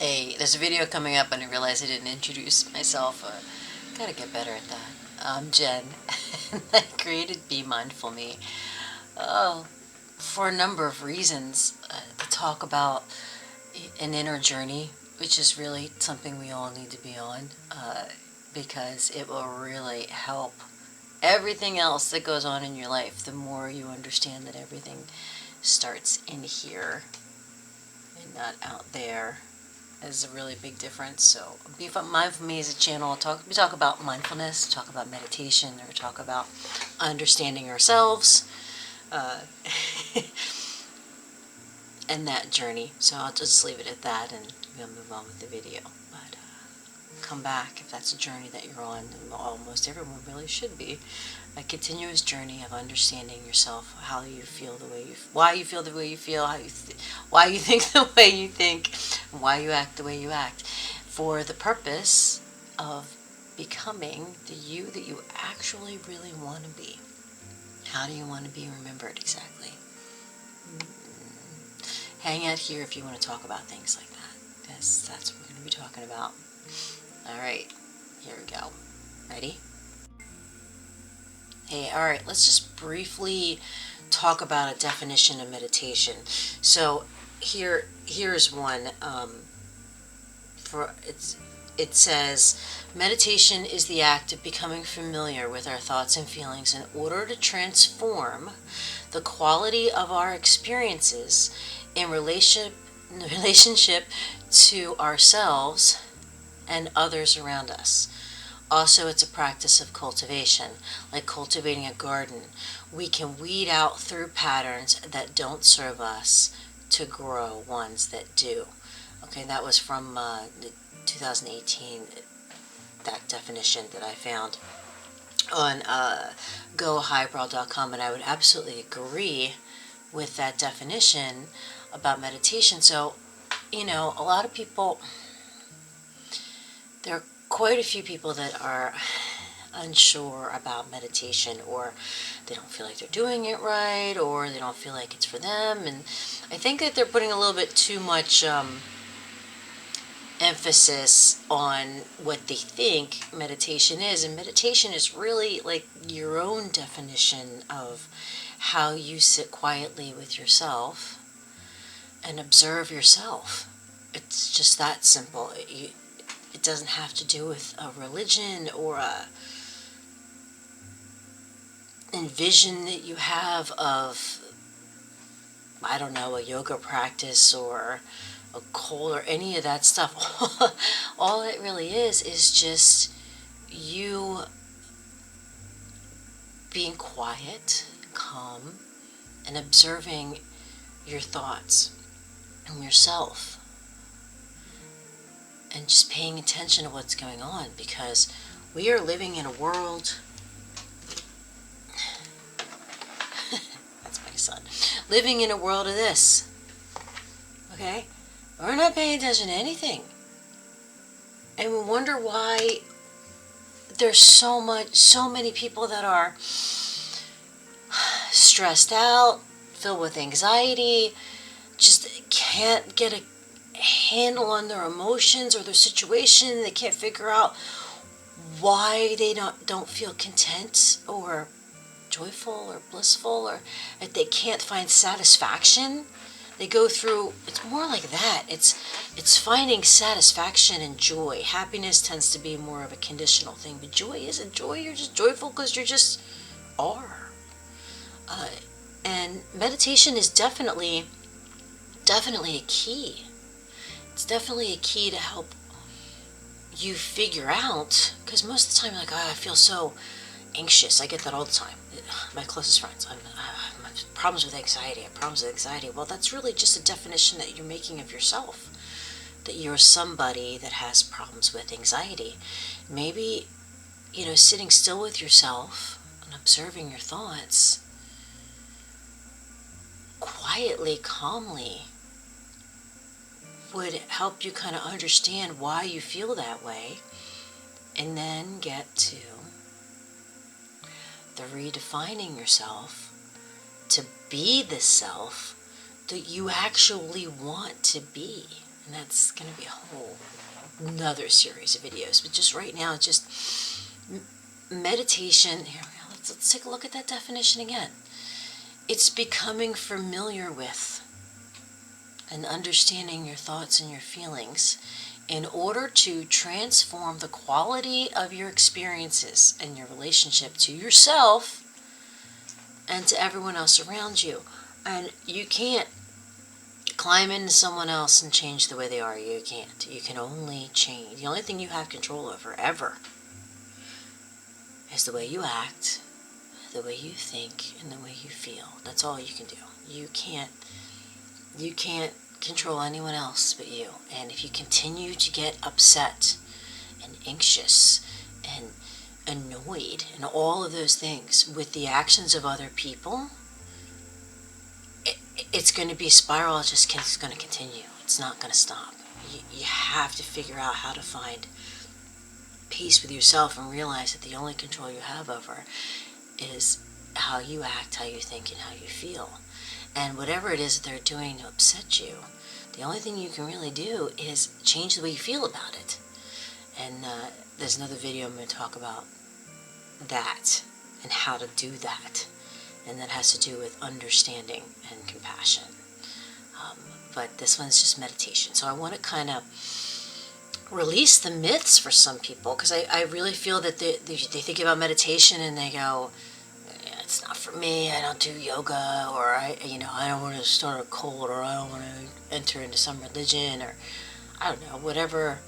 There's a video coming up and I realized I didn't introduce myself. Gotta get better at that. I'm Jen, and I created Be Mindful Me for a number of reasons. To talk about an inner journey, which is really something we all need to be on, because it will really help everything else that goes on in your life. The more you understand that everything starts in here and not out there, is a really big difference. So Be Mindful Me is a channel. We talk about mindfulness, talk about meditation, or talk about understanding ourselves, and that journey. So I'll just leave it at that, and we'll move on with the video. But come back if that's a journey that you're on. And almost everyone really should be. A continuous journey of understanding yourself, how you feel the way why you feel the way you feel, why you think the way you think, and why you act the way you act, for the purpose of becoming the you that you actually really want to be. How do you want to be remembered exactly? Hang out here if you want to talk about things like that. That's what we're going to be talking about. All right, here we go. Ready? Hey, all right, let's just briefly talk about a definition of meditation. So here's one. It says, meditation is the act of becoming familiar with our thoughts and feelings in order to transform the quality of our experiences in relationship to ourselves and others around us. Also, it's a practice of cultivation, like cultivating a garden. We can weed out through patterns that don't serve us to grow ones that do. Okay, that was from 2018, that definition that I found on gohighbrow.com, and I would absolutely agree with that definition about meditation. So, a lot of people, there are quite a few people that are unsure about meditation, or they don't feel like they're doing it right, or they don't feel like it's for them. And I think that they're putting a little bit too much emphasis on what they think meditation is. And meditation is really like your own definition of how you sit quietly with yourself and observe yourself. It's just that simple. It doesn't have to do with a religion or a envision that you have of, I don't know, a yoga practice or a cult or any of that stuff. All it really is just you being quiet, calm, and observing your thoughts and yourself, and just paying attention to what's going on, because we are living in a world that's my son, living in a world of this. Okay, we're not paying attention to anything, and we wonder why there's so many people that are stressed out, filled with anxiety, just can't get a handle on their emotions or their situation. They can't figure out why they don't feel content or joyful or blissful, or that they can't find satisfaction. They go through, it's more like that. It's finding satisfaction and joy. Happiness tends to be more of a conditional thing, but joy isn't joy. You're just joyful because you're just are. And meditation is definitely a key. It's definitely a key to help you figure out, because most of the time you're like, I feel so anxious. I get that all the time. My closest friends, I have problems with anxiety. Well, that's really just a definition that you're making of yourself, that you're somebody that has problems with anxiety. Maybe, sitting still with yourself and observing your thoughts quietly, calmly, would help you kind of understand why you feel that way, and then get to the redefining yourself to be the self that you actually want to be. And that's going to be a whole another series of videos. But just right now, just meditation. Here, let's take a look at that definition again. It's becoming familiar with and understanding your thoughts and your feelings in order to transform the quality of your experiences and your relationship to yourself and to everyone else around you. And you can't climb into someone else and change the way they are. You can't. You can only change. The only thing you have control over, ever, is the way you act, the way you think, and the way you feel. That's all you can do. You can't control anyone else but you. And if you continue to get upset and anxious and annoyed and all of those things with the actions of other people, it's going to be a spiral. It's going to continue. It's not going to stop. You have to figure out how to find peace with yourself and realize that the only control you have over is how you act, how you think, and how you feel. And whatever it is that they're doing to upset you, the only thing you can really do is change the way you feel about it. And there's another video I'm going to talk about that and how to do that. And that has to do with understanding and compassion. But this one's just meditation. So I want to kind of release the myths for some people, because I really feel that they think about meditation and they go, it's not for me, I don't do yoga, or I don't want to start a cult, or I don't want to enter into some religion, or I don't know, whatever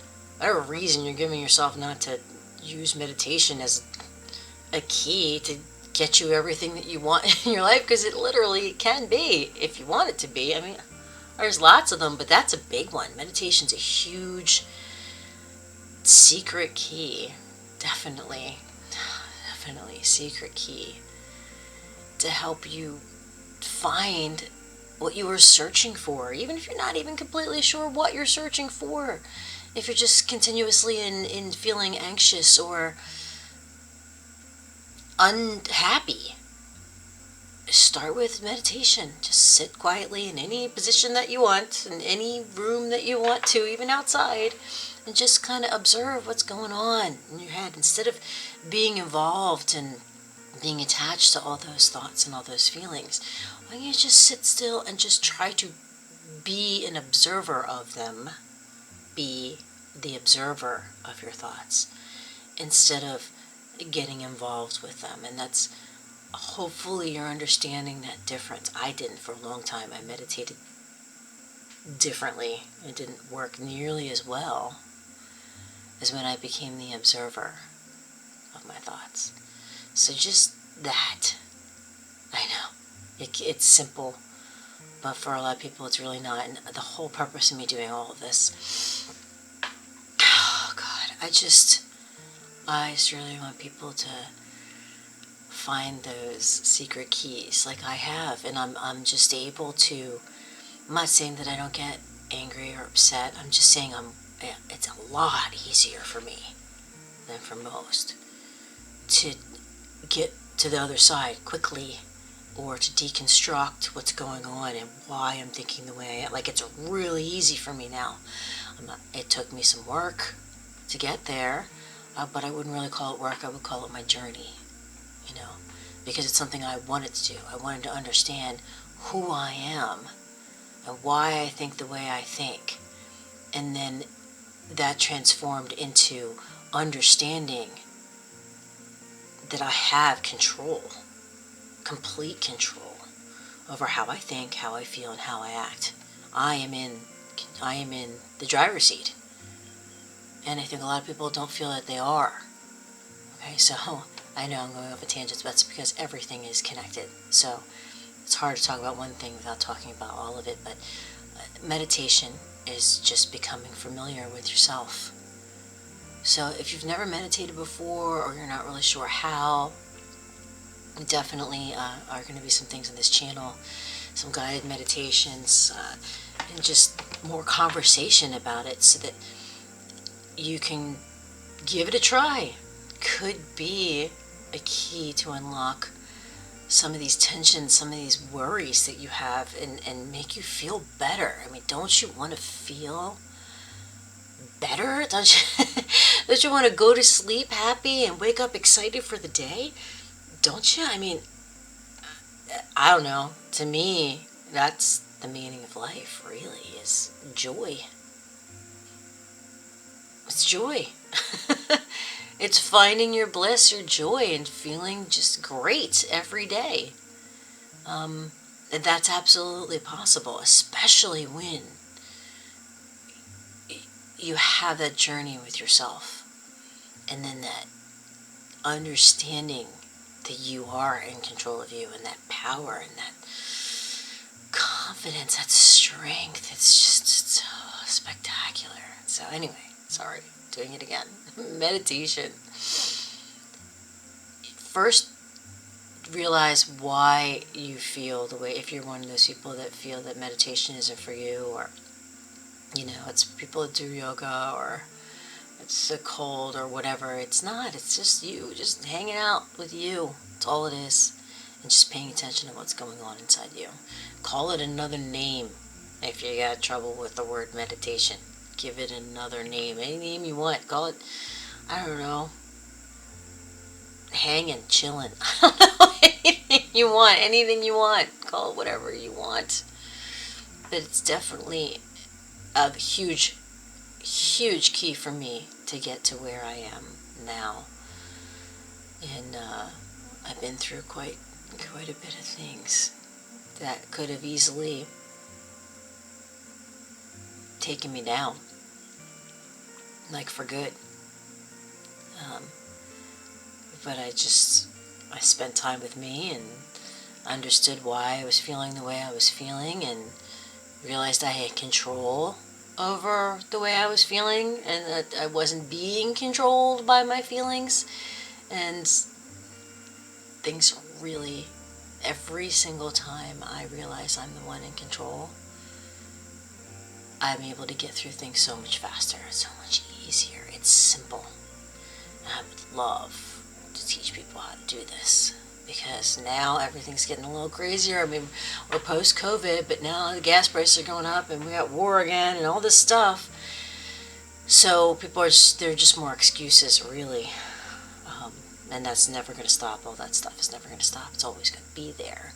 reason you're giving yourself not to use meditation as a key to get you everything that you want in your life, because it literally can be, if you want it to be. I mean, there's lots of them, but that's a big one. Meditation's a huge secret key. Definitely secret key to help you find what you were searching for, even if you're not even completely sure what you're searching for. If you're just continuously in feeling anxious or unhappy, start with meditation. Just sit quietly in any position that you want, in any room that you want to, even outside, and just kind of observe what's going on in your head instead of being involved and being attached to all those thoughts and all those feelings. Why don't you just sit still and just try to be an observer of them? Be the observer of your thoughts instead of getting involved with them. And that's, hopefully you're understanding that difference. I didn't for a long time. I meditated differently. It didn't work nearly as well as when I became the observer of my thoughts. So just that. I know. It's simple, but for a lot of people it's really not. And the whole purpose of me doing all of this, oh God, I just really want people to find those secret keys like I have. And I'm just able to, I'm not saying that I don't get angry or upset. I'm just saying it's a lot easier for me than for most to get to the other side quickly, or to deconstruct what's going on and why I'm thinking the way I am. Like, it's really easy for me now. It took me some work to get there, but I wouldn't really call it work. I would call it my journey, because it's something I wanted to do. I wanted to understand who I am and why I think the way I think. And then that transformed into understanding that I have control, complete control over how I think, how I feel, and how I act. I am in the driver's seat. And I think a lot of people don't feel that they are. Okay, so I know I'm going off a tangent, but that's because everything is connected. So it's hard to talk about one thing without talking about all of it. But meditation is just becoming familiar with yourself. So if you've never meditated before, or you're not really sure how, definitely are going to be some things on this channel, some guided meditations, and just more conversation about it so that you can give it a try. Could be a key to unlock some of these tensions, some of these worries that you have, and make you feel better. I mean, don't you want to feel better? Don't you want to go to sleep happy and wake up excited for the day? Don't you? I mean, I don't know. To me, that's the meaning of life, really, is joy. It's joy. It's finding your bliss, your joy, and feeling just great every day. That's absolutely possible, especially when you have that journey with yourself. And then that understanding that you are in control of you, and that power and that confidence, that strength. It's just so spectacular. So anyway, sorry, doing it again. Meditation. First, realize why you feel the way, if you're one of those people that feel that meditation isn't for you, or it's people that do yoga, or it's a cold or whatever. It's not. It's just you, just hanging out with you. That's all it is. And just paying attention to what's going on inside you. Call it another name if you got trouble with the word meditation. Give it another name. Any name you want. Call it, I don't know, hanging, chilling. I don't know. Anything you want. Anything you want. Call it whatever you want. But it's definitely a huge key for me to get to where I am now. And I've been through quite a bit of things that could have easily taken me down, like for good. But I spent time with me and understood why I was feeling the way I was feeling, and realized I had control over the way I was feeling, and that I wasn't being controlled by my feelings. And things really, every single time I realize I'm the one in control, I'm able to get through things so much faster, so much easier. It's simple. And I would love to teach people how to do this, because now everything's getting a little crazier. I mean, we're post-COVID, but now the gas prices are going up, and we got war again, and all this stuff. So people they're just more excuses, really. And that's never going to stop. All that stuff is never going to stop. It's always going to be there.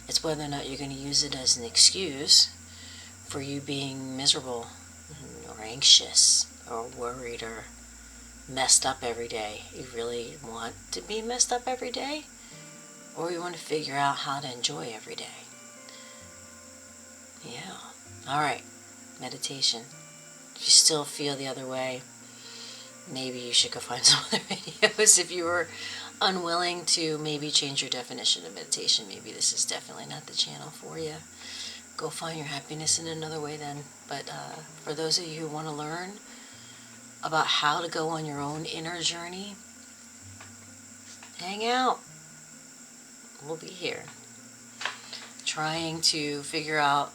It's whether or not you're going to use it as an excuse for you being miserable, or anxious, or worried, or messed up every day. You really want to be messed up every day? Or you want to figure out how to enjoy every day? Yeah. Alright. Meditation. If you still feel the other way, maybe you should go find some other videos. If you were unwilling to maybe change your definition of meditation, maybe this is definitely not the channel for you. Go find your happiness in another way then. But for those of you who want to learn about how to go on your own inner journey, hang out. We'll be here, trying to figure out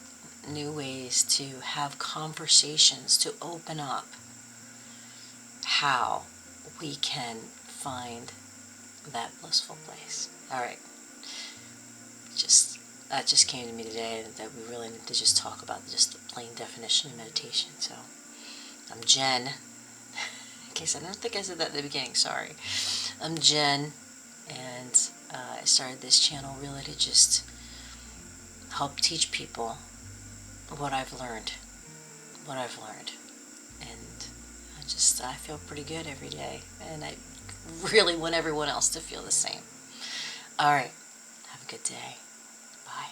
new ways to have conversations, to open up how we can find that blissful place. Alright. That just came to me today, that we really need to just talk about just the plain definition of meditation. So, I'm Jen. In case I don't think I said that at the beginning, sorry. I'm Jen, and I started this channel really to just help teach people what I've learned. And I feel pretty good every day, and I really want everyone else to feel the same. Alright, have a good day. Bye.